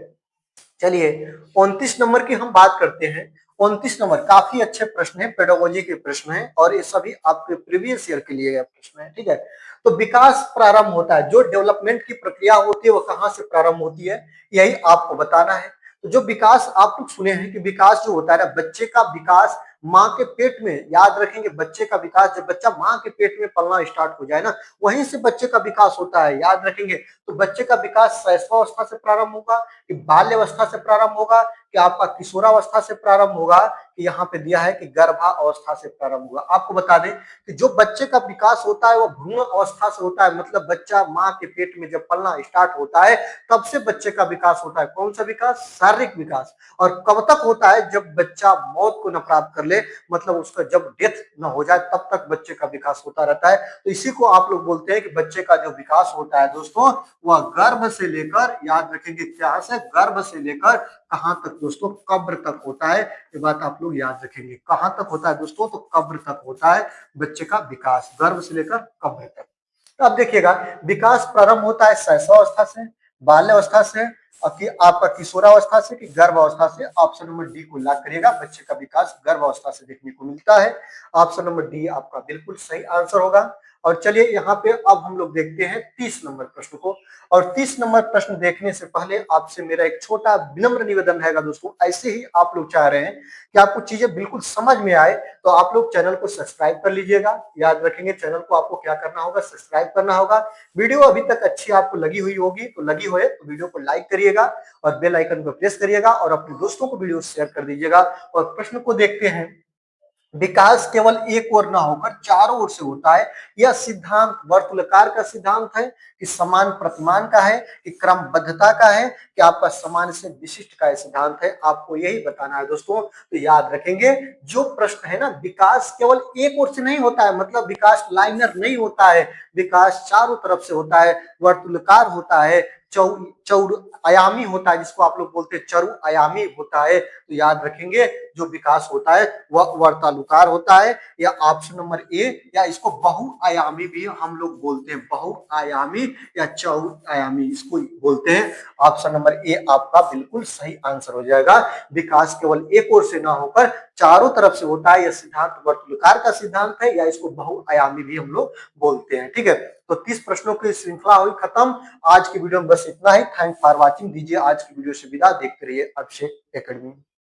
चलिए 29 नंबर की हम बात करते हैं। 29 नंबर काफी अच्छे प्रश्न है, पेडोलॉजी के प्रश्न है, और ये सभी आपके प्रीवियस ईयर के लिए गए प्रश्न है, ठीक है। तो विकास प्रारंभ होता है, जो डेवलपमेंट की प्रक्रिया होती है वो कहां से प्रारंभ होती है, यही आपको बताना है। तो जो विकास आप लोग सुने हैं कि विकास जो होता है ना, बच्चे का विकास माँ के पेट में, याद रखेंगे, बच्चे का विकास जब बच्चा माँ के पेट में पलना स्टार्ट हो जाए ना, वहीं से बच्चे का विकास होता है। याद रखेंगे, तो बच्चे का विकास शैशवावस्था से प्रारंभ होगा, कि बाल्यावस्था से प्रारंभ होगा, कि आपका किशोरावस्था से प्रारंभ होगा, कि यहाँ पे दिया है कि गर्भावस्था से प्रारंभ होगा। आपको बता दें कि जो बच्चे का विकास होता है वो भ्रूण अवस्था से होता है, मतलब बच्चा माँ के पेट में जब पलना स्टार्ट होता है तब से बच्चे का विकास होता है। कौन सा विकास, शारीरिक विकास। और कब तक होता है, जब बच्चा मौत को न प्राप्त कर ले, मतलब उसका जब डेथ न हो जाए तब तक बच्चे का विकास होता रहता है। तो इसी को आप लोग बोलते हैं कि बच्चे का जो विकास होता है दोस्तों, वह गर्भ से लेकर, याद रखेंगे क्या से, गर्भ से लेकर कहां तक दोस्तों, कब्र तक होता है। ये बात आप लोग याद रखेंगे, कहां तक होता है दोस्तों, तो कब्र तक होता है बच्चे का विकास, गर्भ से लेकर कब्र तक। तो अब देखिएगा, विकास प्रारंभ होता है शैशवावस्था से, बाल्यावस्था से, और कि आपका किशोरावस्था से, कि गर्भावस्था से। ऑप्शन नंबर डी को लॉक करिएगा, बच्चे का विकास गर्भावस्था से देखने को मिलता है। ऑप्शन नंबर डी आपका बिल्कुल सही आंसर होगा। और चलिए यहाँ पे अब हम लोग देखते हैं 30 नंबर प्रश्न को। और 30 नंबर प्रश्न देखने से पहले आपसे मेरा एक छोटा विनम्र निवेदन है दोस्तों, ऐसे ही आप लोग चाह रहे हैं कि आपको चीजें बिल्कुल समझ में आए, तो आप लोग चैनल को सब्सक्राइब कर लीजिएगा। याद रखेंगे, चैनल को आपको क्या करना होगा, सब्सक्राइब करना होगा। वीडियो अभी तक अच्छी आपको लगी हुई होगी, तो लगी हुए तो वीडियो को लाइक करिएगा, और बेल आइकन को प्रेस करिएगा, और अपने दोस्तों को वीडियो शेयर कर दीजिएगा। और प्रश्न को देखते हैं। विकास केवल एक ओर ना होकर चारों ओर से होता है। यह सिद्धांत वर्तुलाकार का सिद्धांत है, कि समान प्रतिमान का है, कि क्रमबद्धता का है, कि आपका समान से विशिष्ट का सिद्धांत है। आपको यही बताना है दोस्तों। तो याद रखेंगे, जो प्रश्न है ना, विकास केवल एक ओर से नहीं होता है, मतलब विकास लाइनर नहीं होता है, विकास चारों तरफ से होता है, वर्तुलाकार होता है, चौर आयामी होता है, जिसको आप लोग बोलते हैं चरु आयामी होता है, तो याद रखेंगे जो विकास होता है वह वर्तालुकार होता है। या ऑप्शन नंबर ए, या इसको बहुआयामी भी हम लोग बोलते हैं, बहुआयामी या चौआयामी इसको बोलते हैं। ऑप्शन नंबर ए आपका बिल्कुल सही आंसर हो जाएगा। विकास केवल एक ओर से ना होकर चारों तरफ से होता है। यह सिद्धांत वर्तुलकार का सिद्धांत है, या इसको बहुआयामी भी हम लोग बोलते हैं। ठीक है, तो 30 प्रश्नों की श्रृंखला हुई खत्म। आज की वीडियो में बस इतना ही। Thank for watching. दीजिए आज की वीडियो से विदा। देखते रहिए अभिषेक एकेडमी।